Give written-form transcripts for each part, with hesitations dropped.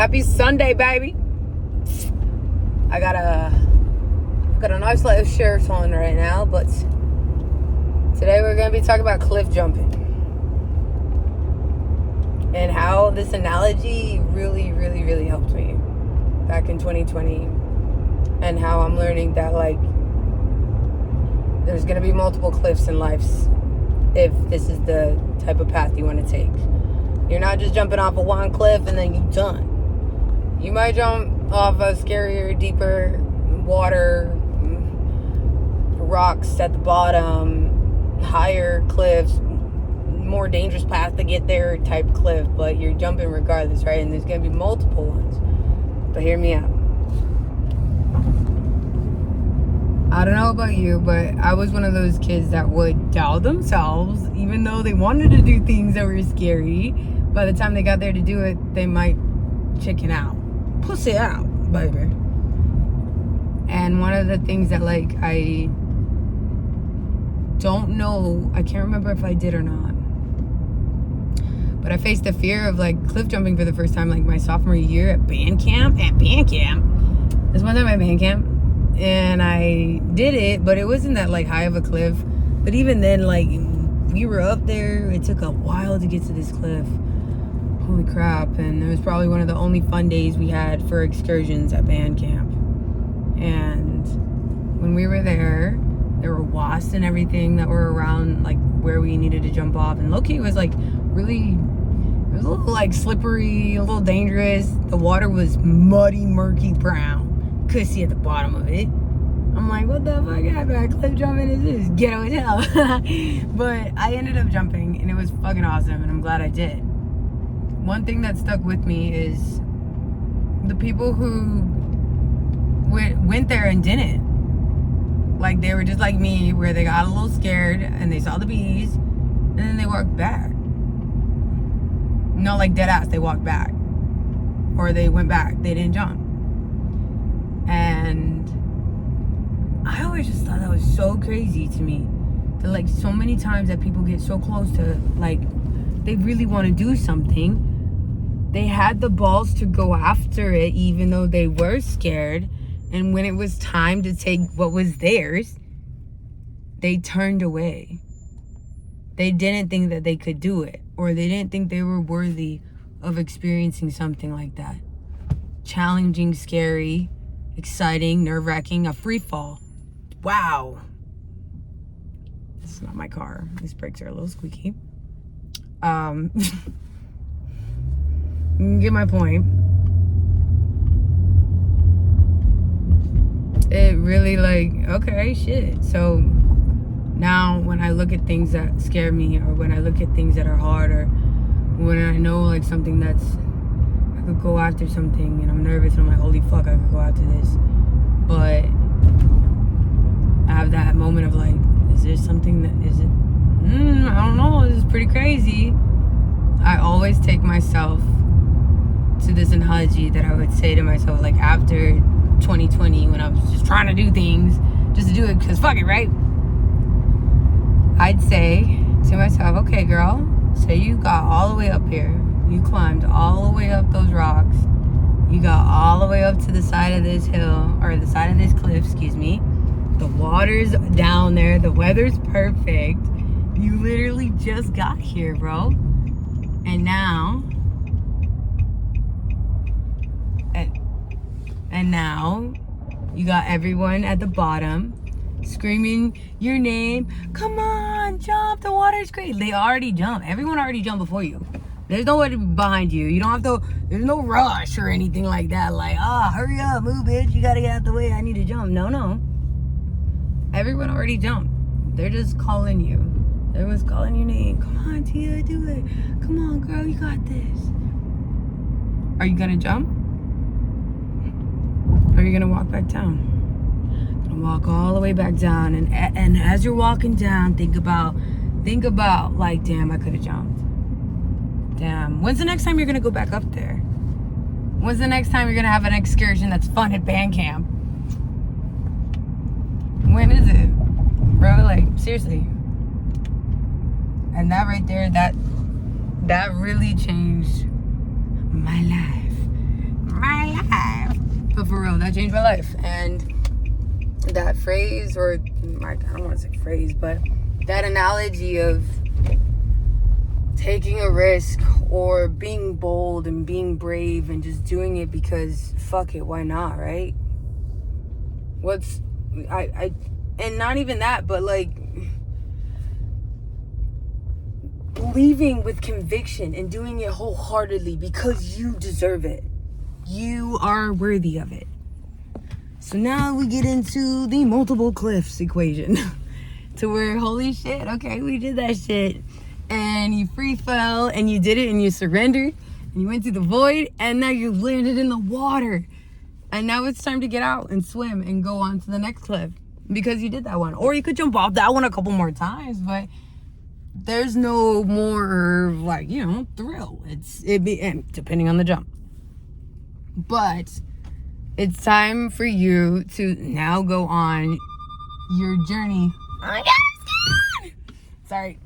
Happy Sunday, baby. I got a nice little shirt on right now, but today we're going to be talking about cliff jumping and how this analogy really helped me back in 2020, and how I'm learning that, like, there's going to be multiple cliffs in life if this is the type of path you want to take. You're not just jumping off of one cliff and then you're done. You might jump off a scarier, deeper water, rocks at the bottom, higher cliffs, more dangerous path to get there type cliff, but you're jumping regardless, right? And there's going to be multiple ones. But hear me out. I don't know about you, but I was one of those kids that would doubt themselves, even though they wanted to do things that were scary. By the time they got there to do it, they might chicken out. Pussy out, baby. And one of the things that, like, I don't know, I can't remember if I did or not, but I faced the fear of, like, cliff jumping for the first time, like, my sophomore year at band camp. This one time at band camp. And I did it, but it wasn't that, like, high of a cliff. But even then, like, we were up there. It took a while to get to this cliff. Holy crap. And it was probably one of the only fun days we had for excursions at band camp. And when we were there were wasps and everything that were around, like, where we needed to jump off. And low-key was, like, really, it was a little, like, slippery, a little dangerous. The water was muddy, murky brown. Could see at the bottom of it. I'm like, what the fuck happened? Cliff jumping is this? Ghetto as hell. But I ended up jumping, and it was fucking awesome, and I'm glad I did. One thing that stuck with me is the people who went there and didn't. Like, they were just like me, where they got a little scared, and they saw the bees, and then they walked back. No, like, dead ass, they walked back. Or they went back. They didn't jump. And I always just thought that was so crazy to me, that, like, so many times that people get so close to, like, they really want to do something, they had the balls to go after it even though they were scared, and when it was time to take what was theirs, they turned away. They didn't think that they could do it, or they didn't think they were worthy of experiencing something like that. Challenging, scary, exciting, nerve-wracking, a free fall. Wow. This is not my car. These brakes are a little squeaky. You get my point. It really, like, okay, shit. So now when I look at things that scare me, or when I look at things that are hard, or when I know, like, something that's, could go after something, and I'm nervous, and I'm like, holy fuck, I could go after this, but I have that moment of, like, is there something that, is it, I don't know, this is pretty crazy. I always take myself to this analogy that I would say to myself, like, after 2020, when I was just trying to do things, just to do it, because fuck it, right? I'd say to myself, okay, girl, so you got all the way up here. You climbed all the way up those rocks. You got all the way up to the side of this hill, or the side of this cliff, excuse me. The water's down there. The weather's perfect. You literally just got here, bro. And now, and now, you got everyone at the bottom screaming your name. Come on, jump. The water's great. They already jumped. Everyone already jumped before you. There's nobody behind you. You don't have to, there's no rush or anything like that. Like, hurry up, move, bitch. You gotta get out the way. I need to jump. No. Everyone already jumped. They're just calling you. Everyone's calling your name. Come on, Tia, do it. Come on, girl, you got this. Are you gonna jump? Or are you gonna walk back down? Gonna walk all the way back down. And as you're walking down, think about, like, damn, I could have jumped. Damn, when's the next time you're gonna go back up there? When's the next time you're gonna have an excursion that's fun at band camp? When is it? Bro, like, seriously. And that right there, that really changed my life. my life. But for real, that changed my life. And that phrase, or I don't want to say phrase, but that analogy of taking a risk or being bold and being brave and just doing it because fuck it, why not, right? And not even that, but like leaving with conviction and doing it wholeheartedly because you deserve it. You are worthy of it. So now we get into the multiple cliffs equation to where, holy shit, okay, we did that shit. And you free fell and you did it and you surrendered and you went through the void and now you landed in the water. And now it's time to get out and swim and go on to the next cliff because you did that one. Or you could jump off that one a couple more times, but there's no more like, thrill. And depending on the jump. But it's time for you to now go on your journey. Oh my God, sorry.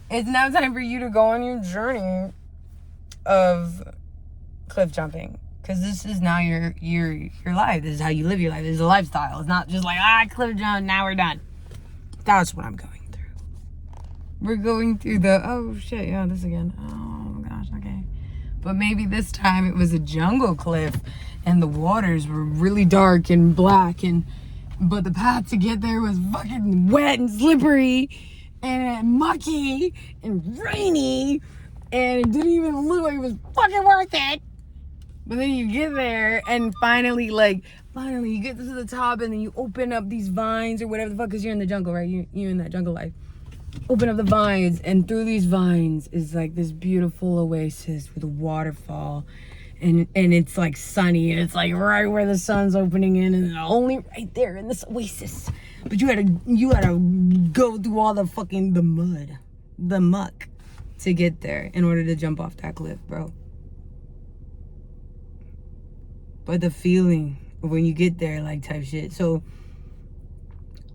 It's now time for you to go on your journey of cliff jumping. Because this is now your life. This is how you live your life. This is a lifestyle. It's not just like, cliff jump, now we're done. That's what I'm going through. We're going through this again. Oh my gosh, okay. But maybe this time it was a jungle cliff and the waters were really dark and black, but the path to get there was fucking wet and slippery and mucky and rainy, and it didn't even look like it was fucking worth it. But then you get there and finally you get to the top and then you open up these vines or whatever the fuck, because you're in the jungle, right? You're in that jungle life. Open up the vines, and through these vines is like this beautiful oasis with a waterfall, and it's like sunny, and it's like right where the sun's opening in, and only right there in this oasis. But you had to go through all the muck to get there in order to jump off that cliff, bro. But the feeling of when you get there, like, type shit. So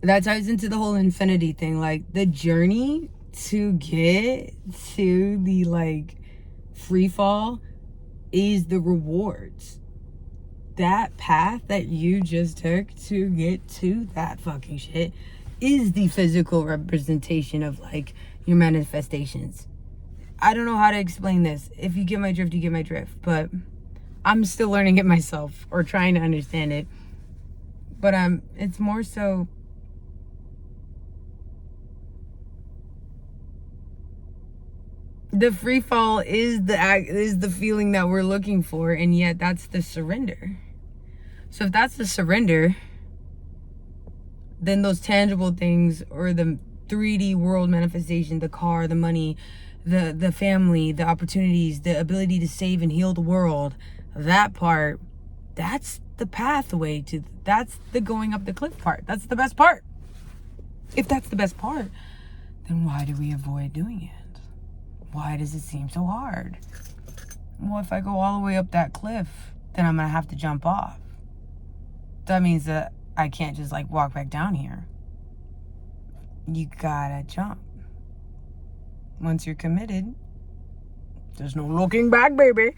that ties into the whole infinity thing. Like, the journey to get to the, like, free fall is the rewards. That path that you just took to get to that fucking shit is the physical representation of, like, your manifestations. I don't know how to explain this. If you get my drift, you get my drift. But I'm still learning it myself, or trying to understand it. But it's more so the free fall is the feeling that we're looking for, and yet that's the surrender. So if that's the surrender, then those tangible things, or the 3D world manifestation, the car, the money, the family, the opportunities, the ability to save and heal the world, that part, that's the pathway to, that's the going up the cliff part. That's the best part. If that's the best part, then why do we avoid doing it? Why does it seem so hard? Well, if I go all the way up that cliff, then I'm gonna have to jump off. That means that I can't just like walk back down here. You gotta jump. Once you're committed, there's no looking back, baby.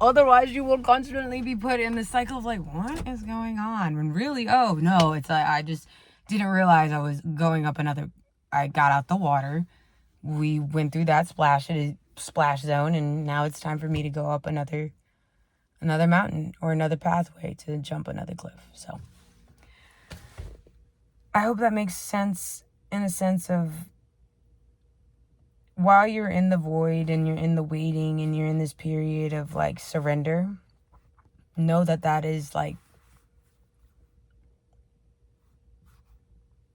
Otherwise, you will constantly be put in the cycle of like, what is going on? When really, oh no, it's like, I just didn't realize I was going up another. I got out the water. We went through that splash zone, and now it's time for me to go up another mountain or another pathway to jump another cliff. So I hope that makes sense, in a sense of, while you're in the void and you're in the waiting and you're in this period of like surrender, know that is like,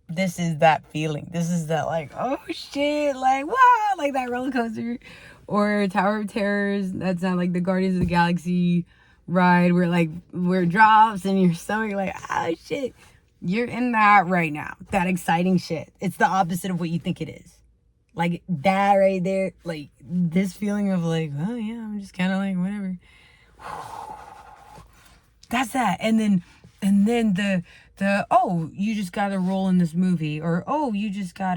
this is that feeling. This is that like, oh shit, like, wow, like that roller coaster or Tower of Terrors. That's not like the Guardians of the Galaxy ride where it drops and your stomach like, oh shit. You're in that right now. That exciting shit. It's the opposite of what you think it is. Like that right there, like this feeling of like, oh yeah, I'm just kind of like, whatever. That's that. And then the oh, you just got a role in this movie, or oh, you just got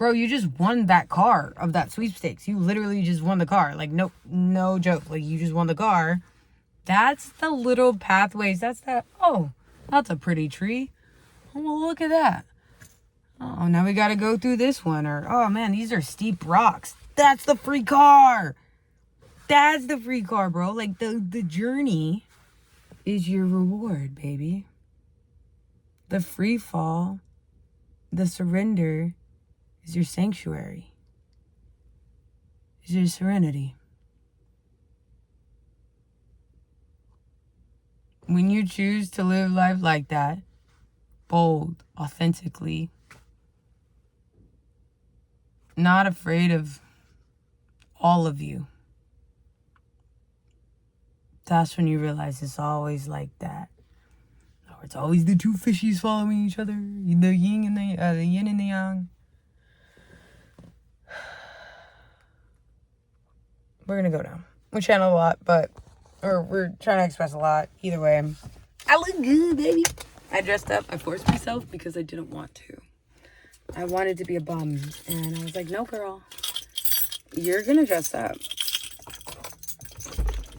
bro, you just won that car of that sweepstakes. You literally just won the car. Like, no joke. Like, you just won the car. That's the little pathways. That's a pretty tree. Oh, well, look at that. Oh, now we got to go through this one. Or, oh, man, these are steep rocks. That's the free car. That's the free car, bro. Like, the journey is your reward, baby. The free fall, the surrender is your sanctuary. Is your serenity. When you choose to live life like that, bold, authentically, not afraid of all of you, that's when you realize it's always like that. Or it's always the two fishies following each other, the yin and the yin and the yang. We're gonna go down. We channel a lot, we're trying to express a lot. Either way, I look good, baby. I dressed up. I forced myself because I didn't want to. I wanted to be a bum, and I was like, no, girl, you're gonna dress up.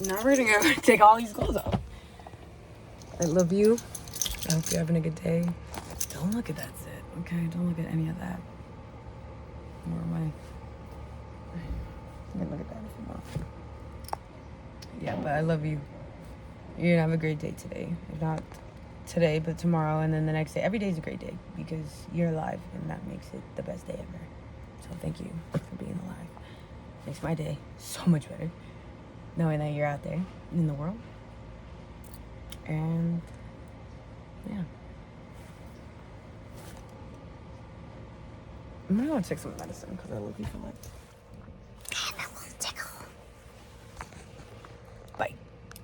Now we're gonna go take all these clothes off. I love you. I hope you're having a good day. Don't look at that shit, okay? Don't look at any of that. Where am I? You can look at that if you want. Yeah, but I love you. You're gonna have a great day today. If not today, but tomorrow, and then the next day. Every day is a great day because you're alive, and that makes it the best day ever. So thank you for being alive. Makes my day so much better, knowing that you're out there in the world. And yeah, I'm gonna go take some medicine because I love you for life.